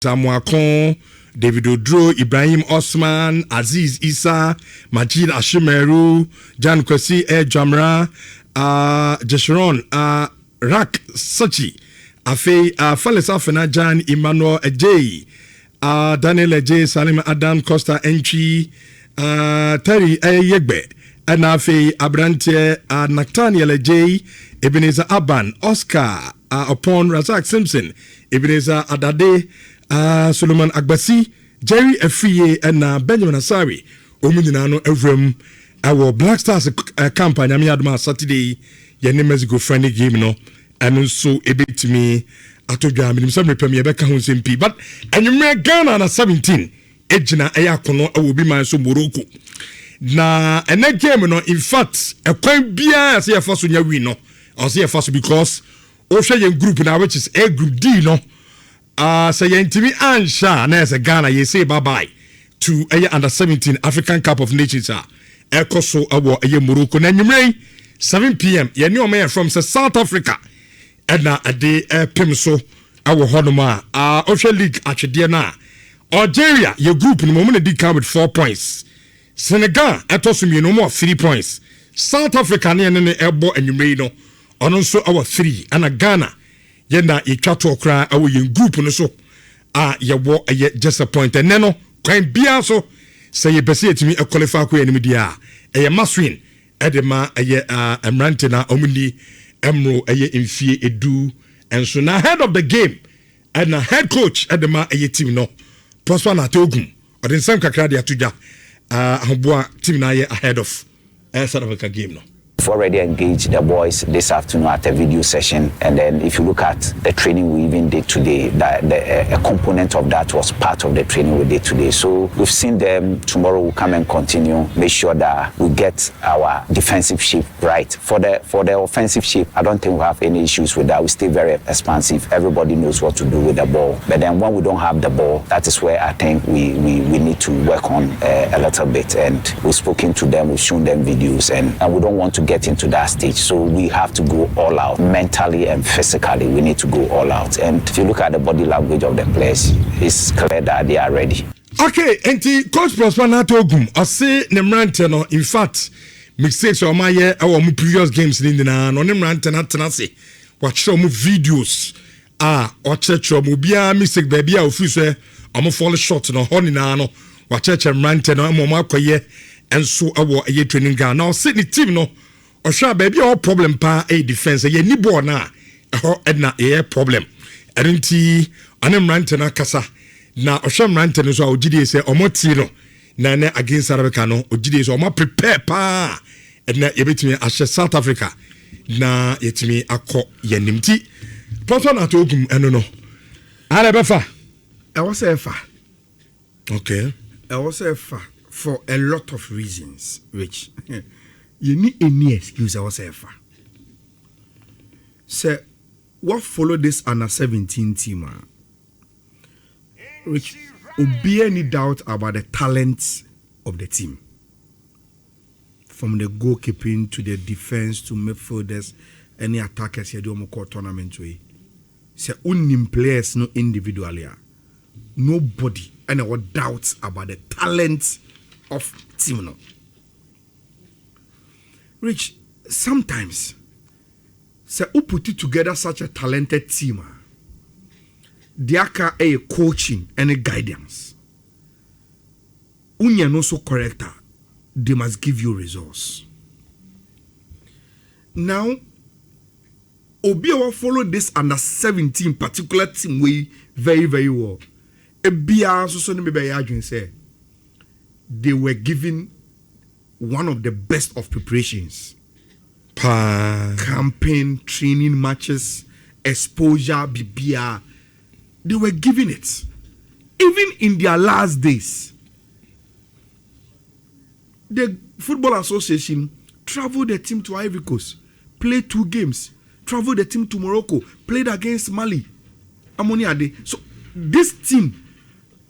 Samuakon, David Odro, Ibrahim Osman, Aziz Isa, Majid Ashimeru, Jan Kwesi Jamra, Jesharon, Rak Sachi, Afe, Falesa Fenajan, Emmanuel Ejay, Daniel Ejay, Salim Adam Costa Enchi, Terry Yegbe, and Afe Abrante, Nathaniel Ejay, Ebenezer Aban, Oscar, upon Razak Simpson, Ebenezer Adade, Solomon Agbasi, Jerry Efiye, and Benjamin Asari, Ominano Evrim, our Black Stars campaign, Amiadma Saturday, Yenemezgo friendly game, no, and also a bit to me, Atogram, and some premier Becca Hunsimpi, but and you may Ghana 17, Ejina Ayakono, I will be my son Morocco. Na and that game, no, in fact, a point be as a first when you win, no, or see a first because Ocean group now, which is A group D, no. Say yentimi ansha na as a Ghana ye say bye bye to a under 17 African Cup of Nations ekoso awo a Morocco na nwumre 7 p.m. ye ne o from South Africa and na ade pimso awo honoma Ocean League atwede na Algeria your group no mo na di come with 4 points. Senegal etoso mi no more 3 points. South Africa ne ebo nwumre no ono so awo 3 and Ghana yena itwato okra awo yen group no so yewo just a point and no kwan bia so say ye bese etimi qualify ko enim dia maswin edema emrante na omuni emro mfie edu and so na head of the game and na head coach edema team no prosper na togum odin sam kakra dia tuja ahoboa team na ahead of South Africa game no. We've already engaged the boys this afternoon at a video session, and then if you look at the training we even did today, a component of that was part of the training we did today. So we've seen them. Tomorrow we'll come and continue, make sure that we get our defensive shape right. For the offensive shape, I don't think we have any issues with that. We stay very expansive. Everybody knows what to do with the ball. But then when we don't have the ball, that is where I think we need to work on a little bit. And we've spoken to them, we've shown them videos, and we don't want to get into that stage, so we have to go all out mentally and physically. We need to go all out, and if you look at the body language of the players, it's clear that they are ready. Okay, and coach Prosper Natogum, I say Nemrante no. In fact, mistakes on my our previous games in the na no Nemrante na tenase. Watch some videos. Watch some bia mistake baby a ofuse am fall short no honey na no. Watch Nemrante no mo makoye and so our training ground. Now Sydney team no. Osha baby all problem pa defense ye ni ball na na problem enti anemrante na kasa na osha mrante no so ogide se omoti no na against Arabica no ogide so omo prepare pa na yebetimi ahye South Africa na yetimi akọ yanimti person atogum eno no arabefa I was a fa. Okay, I was a fa for a lot of reasons, which you need any excuse. I was a fa. So, what follow this under 17 team? Which would be any doubt about the talents of the team, from the goalkeeping to the defense to midfielders, any attackers here do more tournament way. So, unim players no individually. Nobody any what doubts about the talent of team no. Rich, sometimes, say who put it together such a talented team, there can a coaching and a guidance. Unya no so correct, they must give you results. Now, Obi will follow this under 17 particular team way very, very well. A BR so maybe say they were given one of the best of preparations. Campaign, training matches, exposure, BBR. They were giving it. Even in their last days. The Football Association traveled the team to Ivory Coast, played 2 games, traveled the team to Morocco, played against Mali. Amoniade. So this team,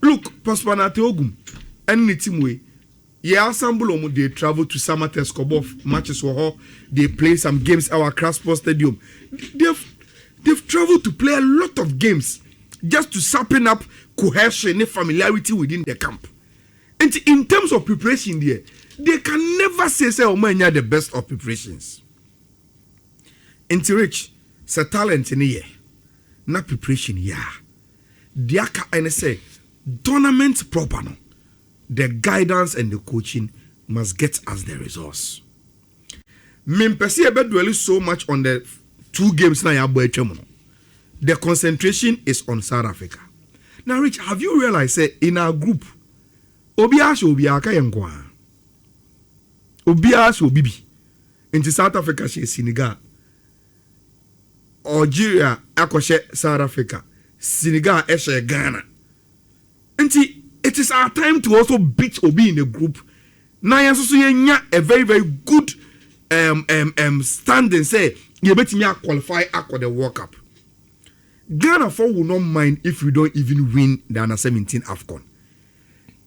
look, Prosperity Ogum, any team way. Yeah, ensemble they travel to Samate Skobov matches for her. They play some games at our Crossport Stadium. They've traveled to play a lot of games just to sharpen up cohesion, familiarity within the camp. And in terms of preparation there, they can never say Omanya the best of preparations. And rich, say talent in here, not preparation, yeah. Diaka and say tournament proper no. The guidance and the coaching must get us the resource. Mimpesi ebe dwell so much on the 2 games na ya boy chemono. The concentration is on South Africa. Now, Rich, have you realized say in our group, Obiash Obiaka Yankwa, Obiash Obibi, into South Africa she Senegal, Algeria Akoshe South Africa, Senegal Eshe Ghana. And it is our time to also beat Obi in the group. Now, a very, very good standing say, you bet me qualify for the World Cup. Ghana for will not mind if we don't even win the under 17 AFCON.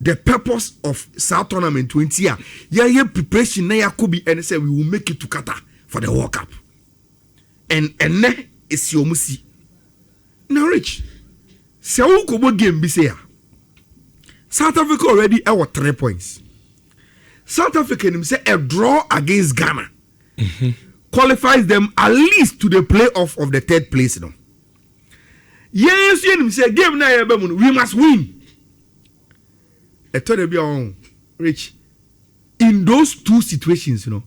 The purpose of South Tournament 20 year, yeah, preparation na yakobi and say we will make it to Qatar for the World Cup. And ne is your musi. Now, Rich, se wo ko game bi say South Africa already have 3 points. South Africa say a draw against Ghana qualifies them at least to the playoff of the 3rd place. No. Yes, you say game na we must win. I told you, Rich, in those 2 situations, you know,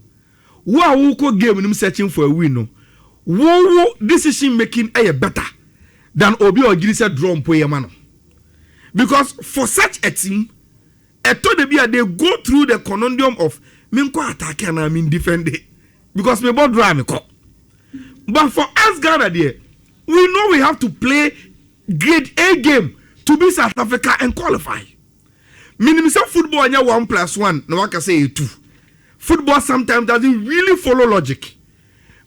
who game searching for a win, no, who decision making a better than Obi or Gilisa draw for man. Because for such a team, I told you they go through the conundrum of Minko attack and I mean defend it. Because me both draw me call. But for us Ghana there, we know we have to play grade A game to be South Africa and qualify. Meaning football and 1+1, no one can say 2. Football sometimes doesn't really follow logic.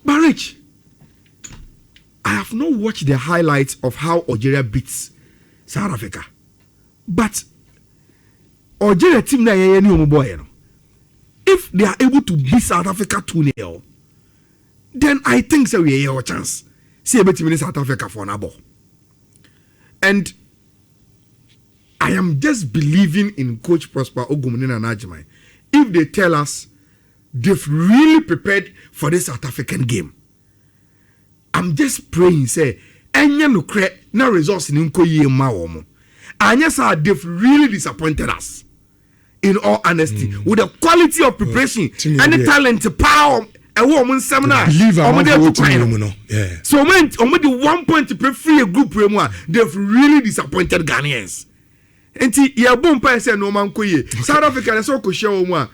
But Rich, I have not watched the highlights of how Algeria beats South Africa. But Algeria team na if they are able to beat South Africa 2-0, then I think so we have a chance. See about South Africa for an ball. And I am just believing in Coach Prosper Ogumuni and Ajimai. If they tell us they've really prepared for this South African game, I'm just praying, say, enya no kre na results in nkoye ma womo. Anya say they've really disappointed us. In all honesty, with the quality of preparation and the talent, power, a woman seminar. So when only 1 point to prefer a group, they've really disappointed Ghanaians. And yeah, bompa say no man koye. South Africa is so koshe.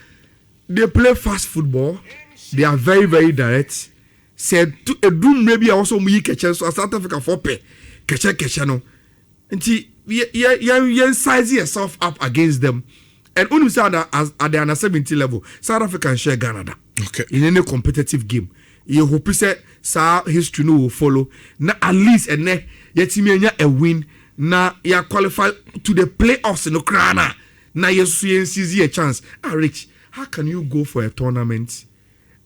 They play fast football. They are very, very direct. Said to a doom maybe also me catch so South Africa for pay. Catch no. And you size yourself up against them. And only say at the under 17 level, South Africa can share Ghana. Okay. In any competitive game. You hope say history no will follow. Na at least and ne yet a win. Na ya qualify to the playoffs in Ukraine. Na you see a chance. Rich, how can you go for a tournament?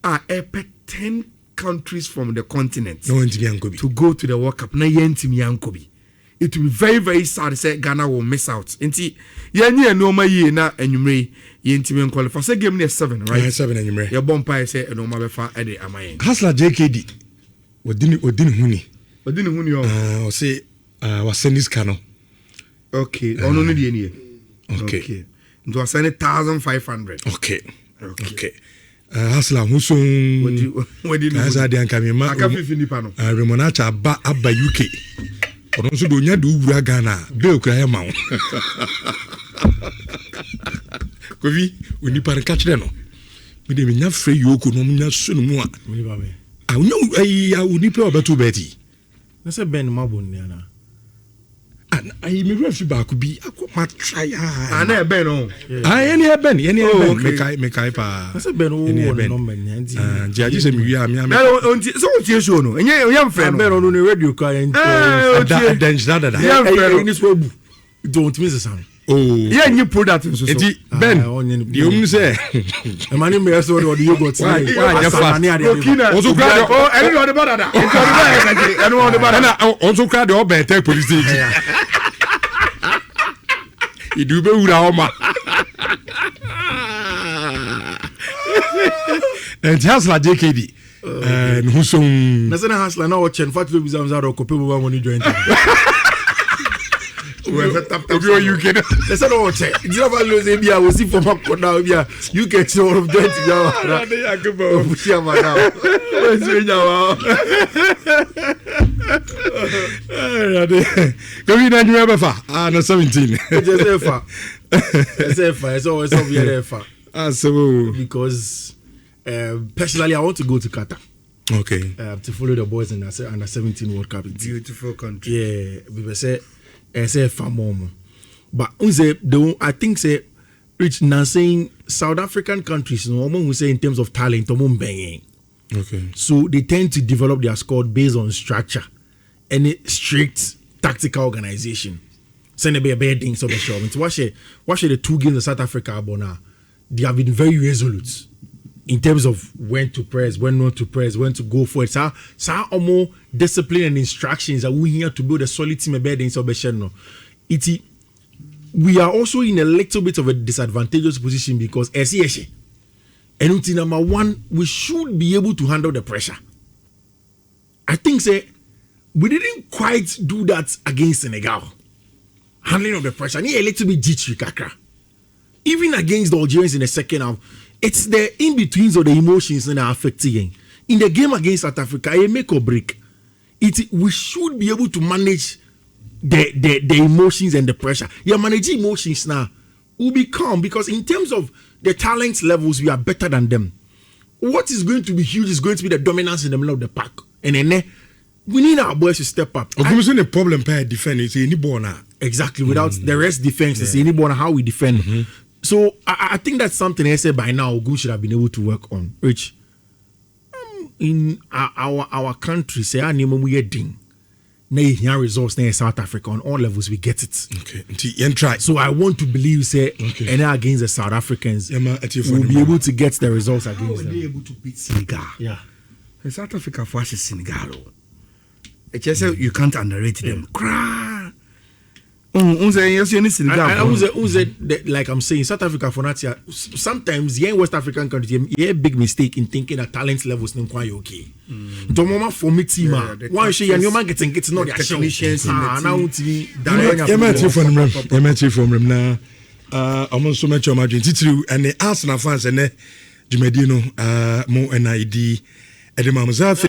10 countries from the continent to go to the World Cup. Na yentimi yankobi. It will be very, very sad to say Ghana will miss out. Inti yenye enoma ye na enyumre yentimi qualify. Say game near 7, right? Yeah, 7 enyumre. Your bompa say enoma befa ede amaye. Hasla JKD. Odini huni. Odini huni o. O say was send this cano. Okay. Ono ni die nie. Okay. Nto was send 1,500. Okay. Hasla husun. Wadi no. Asa de anka me ma. Aka Fiifi nipa no. Remonacha abba UK. Ono so do nya do wura Ghana. Be okura ya ma wo. Kovi, oni par catch de no. Me de me nya frɛ yoko no nya sunu mu a. Me ba me. Nya ya oni pe obeto beti. Na se ben mabon ni ana. I me refi ba ko bi akoma try na ben no. Any ben me kai pa. Na se ben wo number ni anti. Jaji se mi wi am. So what you show no. Enye yam frɛ no. Ben no no radio ka enti. Dada. Yam frɛ no ni so bu. Don't miss the sound. Oh. Yeah, new product so. Enti Ben. The om say. E mani me so the yogurt. Why ya fa. Also crowd oh, any on the border. Anyone on the border. Also crowd the police station. do be ura oma. And Hasla JKD. And who's on Nasana Hasla now watching Fat Baby Zamzaro Kope money joint. you can. Let's not watch it. It's never lose a I will see from up now. You get all of 20 now. Come in and you ever far. No 17. It's always over far. So Because personally, I want to go to Qatar. okay. To follow the boys in the under 17 World Cup. Beautiful country. Yeah, we say far more. But I think say rich now saying South African countries, no one will say in terms of talent, Okay. so they tend to develop their squad based on structure and a strict tactical organization. Send a bad things of the show. Watch the 2 games in South Africa about now. They have been very resolute in terms of when to press, when not to press, when to go for it. So more discipline and instructions are we here to build a solid team bed in Sobesheno. We are also in a little bit of a disadvantageous position because and number one, we should be able to handle the pressure. I think we didn't quite do that against Senegal. Handling of the pressure. Need a little bit jittery kakra. Even against the Algerians in the second half, it's the in-betweens or the emotions that are affecting. In the game against South Africa, a make or break. We should be able to manage the emotions and the pressure. Managing emotions now will be calm because in terms of the talent levels, we are better than them. What is going to be huge is going to be the dominance in the middle of the pack. And then we need our boys to step up. The problem per defend is any born. Exactly. Without the rest defense, it's any born how we defend. Mm-hmm. So I think that's something I said by now Ogun should have been able to work on. Which in our country, say our name we ding. Now results in South Africa on all levels we get it. Okay. Try. So I want to believe say and against the South Africans we'll be able to get the results against them. How were they able to beat Senegal? Yeah. And South Africa versus Senegal. It's just you can't underrate them. Cry. Like I'm saying, South Africa for that year, sometimes in West African countries, a big mistake in thinking that talent levels not quite okay. The moment for me, team, why should you man getting not the technicians? From him now. Almost so much of my dream. And the Arsenal fans and the Jumedino, more NID, Edema